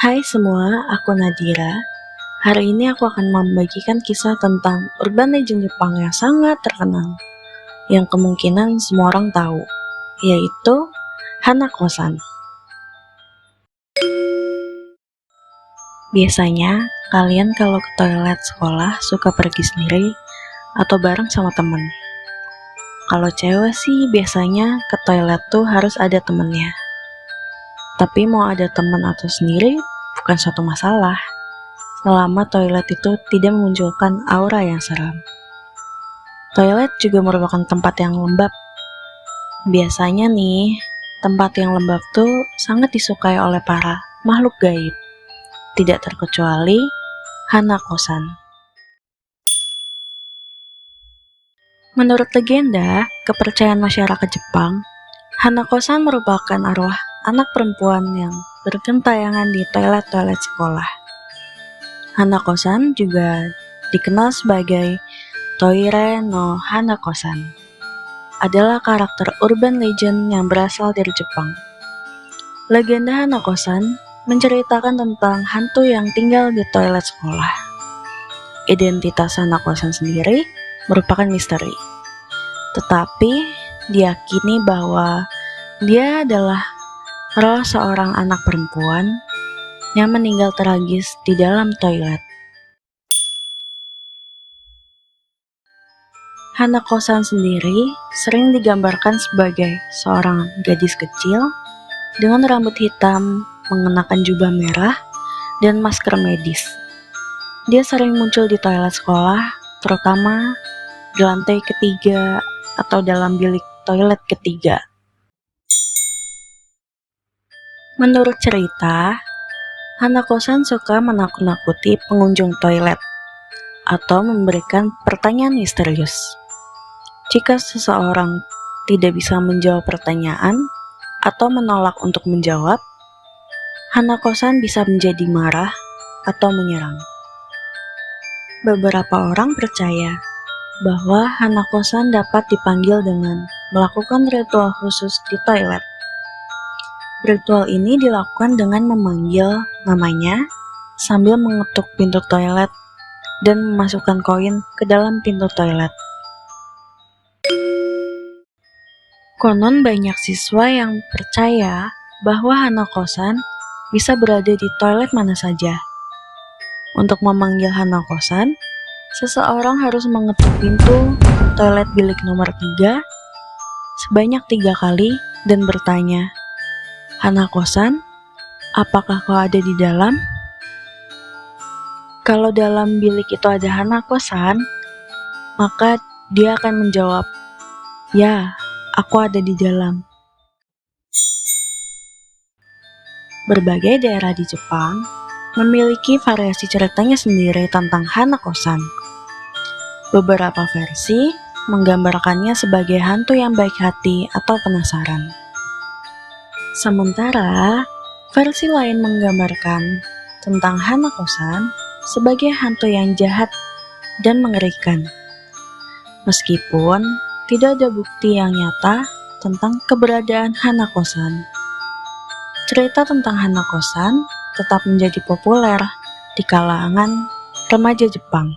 Hai semua, aku Nadira. Hari ini aku akan membagikan kisah tentang urban legend Jepang yang sangat terkenal, yang kemungkinan semua orang tahu, yaitu Hanakosan. Biasanya, kalian kalau ke toilet sekolah suka pergi sendiri atau bareng sama temen. Kalau cewek sih biasanya ke toilet tuh harus ada temennya. Tapi mau ada temen atau sendiri bukan suatu masalah, selama toilet itu tidak memunculkan aura yang seram. Toilet juga merupakan tempat yang lembab. Biasanya nih, tempat yang lembab tuh sangat disukai oleh para makhluk gaib. Tidak terkecuali Hanakosan. Menurut legenda, kepercayaan masyarakat Jepang, Hanakosan merupakan arwah anak perempuan yang bergentayangan di toilet-toilet sekolah. Hanakosan juga dikenal sebagai Toire no Hanakosan, adalah karakter urban legend yang berasal dari Jepang. Legenda Hanakosan menceritakan tentang hantu yang tinggal di toilet sekolah. Identitas Hanakosan sendiri merupakan misteri, tetapi diyakini bahwa dia adalah roh seorang anak perempuan yang meninggal tragis di dalam toilet. Hanakosan sendiri sering digambarkan sebagai seorang gadis kecil dengan rambut hitam, mengenakan jubah merah, dan masker medis. Dia sering muncul di toilet sekolah, terutama di lantai ketiga atau dalam bilik toilet ketiga. Menurut cerita, Hanakosan suka menakut-nakuti pengunjung toilet atau memberikan pertanyaan misterius. Jika seseorang tidak bisa menjawab pertanyaan atau menolak untuk menjawab, Hanakosan bisa menjadi marah atau menyerang. Beberapa orang percaya bahwa Hanakosan dapat dipanggil dengan melakukan ritual khusus di toilet. Ritual ini dilakukan dengan memanggil namanya sambil mengetuk pintu toilet dan memasukkan koin ke dalam pintu toilet. Konon banyak siswa yang percaya bahwa Hanakosan bisa berada di toilet mana saja. Untuk memanggil Hanakosan, seseorang harus mengetuk pintu toilet bilik nomor 3 sebanyak 3 kali dan bertanya, "Hanakosan, apakah kau ada di dalam?" Kalau dalam bilik itu ada Hanakosan, maka dia akan menjawab, "Ya, aku ada di dalam." Berbagai daerah di Jepang memiliki variasi ceritanya sendiri tentang Hanakosan. Beberapa versi menggambarkannya sebagai hantu yang baik hati atau penasaran. Sementara versi lain menggambarkan tentang Hanakosan sebagai hantu yang jahat dan mengerikan. Meskipun tidak ada bukti yang nyata tentang keberadaan Hanakosan, cerita tentang Hanakosan tetap menjadi populer di kalangan remaja Jepang.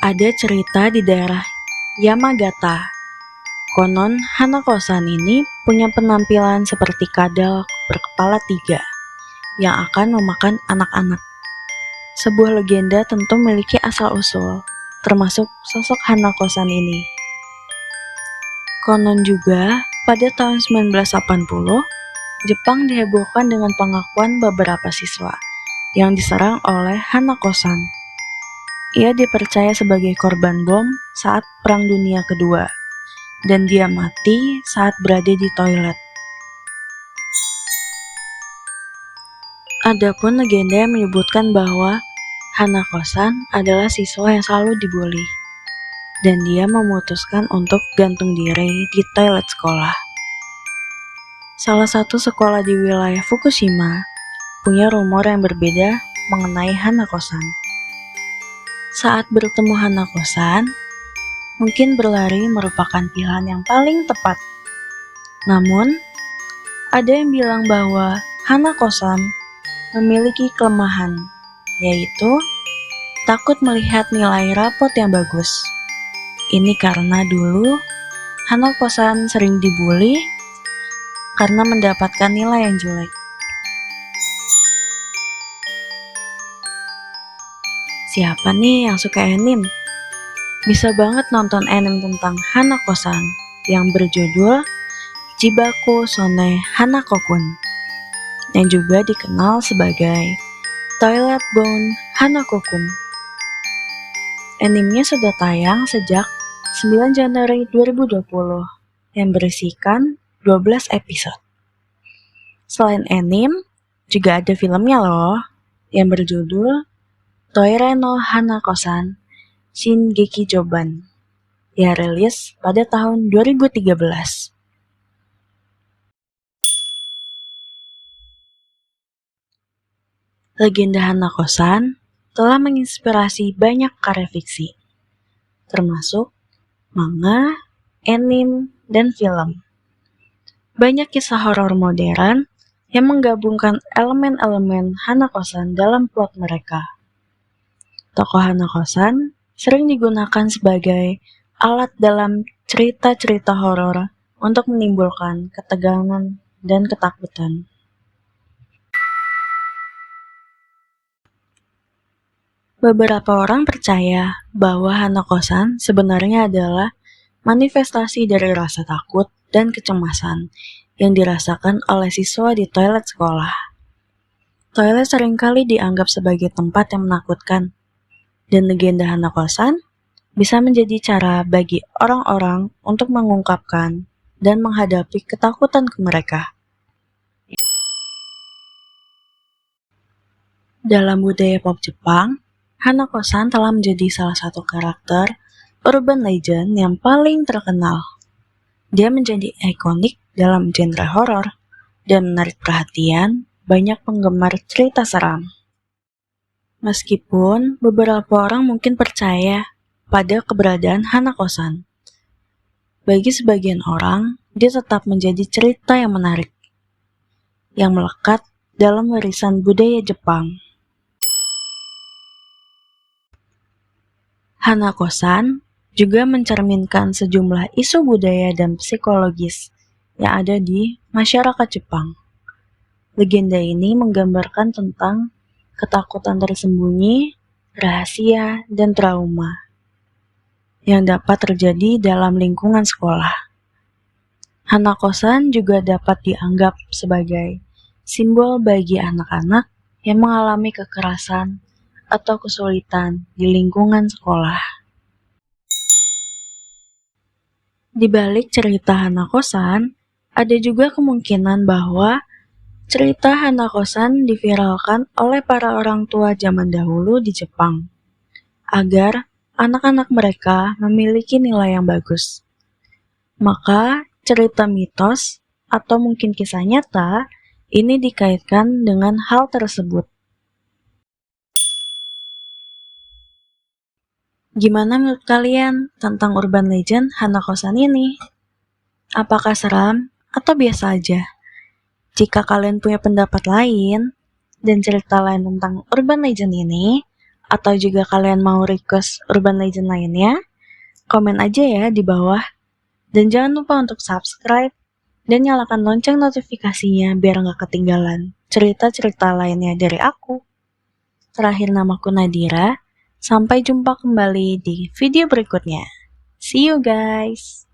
Ada cerita di daerah Yamagata. Konon Hanakosan ini punya penampilan seperti kadal berkepala 3 yang akan memakan anak-anak. Sebuah legenda tentu memiliki asal-usul, termasuk sosok Hanakosan ini. Konon juga, pada tahun 1980, Jepang dihebohkan dengan pengakuan beberapa siswa yang diserang oleh Hanakosan. Ia dipercaya sebagai korban bom saat Perang Dunia Kedua, dan dia mati saat berada di toilet. Adapun legenda yang menyebutkan bahwa Hanakosan adalah siswa yang selalu dibully, dan dia memutuskan untuk gantung diri di toilet sekolah. Salah satu sekolah di wilayah Fukushima punya rumor yang berbeda mengenai Hanakosan. Saat bertemu Hanakosan, mungkin berlari merupakan pilihan yang paling tepat. Namun, Ada yang bilang bahwa Hana-kosan memiliki kelemahan, yaitu takut melihat nilai rapot yang bagus. Ini karena dulu Hana-kosan sering dibully karena mendapatkan nilai yang jelek. Siapa nih yang suka anime? Bisa banget nonton anime tentang Hana-kosan yang berjudul Chibaku Sone Hanako-kun, yang juga dikenal sebagai Toilet Bound Hanako-kun. Animenya sudah tayang sejak 9 Januari 2020 yang berisikan 12 episode. Selain anime, juga ada filmnya loh yang berjudul Toire no Hana-kosan Shingeki Joban yang rilis pada tahun 2013. Legenda Hana-kosan telah menginspirasi banyak karya fiksi, termasuk manga, anime, dan film. Banyak kisah horor modern yang menggabungkan elemen-elemen Hana-kosan dalam plot mereka. Tokoh Hana-kosan sering digunakan sebagai alat dalam cerita-cerita horor untuk menimbulkan ketegangan dan ketakutan. Beberapa orang percaya bahwa Hana-kosan sebenarnya adalah manifestasi dari rasa takut dan kecemasan yang dirasakan oleh siswa di toilet sekolah. Toilet seringkali dianggap sebagai tempat yang menakutkan, dan legenda Hana-kosan bisa menjadi cara bagi orang-orang untuk mengungkapkan dan menghadapi ketakutan mereka. Dalam budaya pop Jepang, Hana-kosan telah menjadi salah satu karakter urban legend yang paling terkenal. Dia menjadi ikonik dalam genre horor dan menarik perhatian banyak penggemar cerita seram. Meskipun beberapa orang mungkin percaya pada keberadaan Hana-kosan, bagi sebagian orang, dia tetap menjadi cerita yang menarik, yang melekat dalam warisan budaya Jepang. Hana-kosan juga mencerminkan sejumlah isu budaya dan psikologis yang ada di masyarakat Jepang. Legenda ini menggambarkan tentang ketakutan tersembunyi, rahasia, dan trauma yang dapat terjadi dalam lingkungan sekolah. Hana-kosan juga dapat dianggap sebagai simbol bagi anak-anak yang mengalami kekerasan atau kesulitan di lingkungan sekolah. Di balik cerita Hana-kosan, ada juga kemungkinan bahwa cerita Hana-kosan diviralkan oleh para orang tua zaman dahulu di Jepang, agar anak-anak mereka memiliki nilai yang bagus. Maka, cerita mitos atau mungkin kisah nyata ini dikaitkan dengan hal tersebut. Gimana menurut kalian tentang urban legend Hana-kosan ini? Apakah seram atau biasa aja? Jika kalian punya pendapat lain dan cerita lain tentang urban legend ini, atau juga kalian mau request urban legend lainnya, komen aja ya di bawah. Dan jangan lupa untuk subscribe dan nyalakan lonceng notifikasinya biar nggak ketinggalan cerita-cerita lainnya dari aku. Terakhir, namaku Nadira. Sampai jumpa kembali di video berikutnya. See you guys!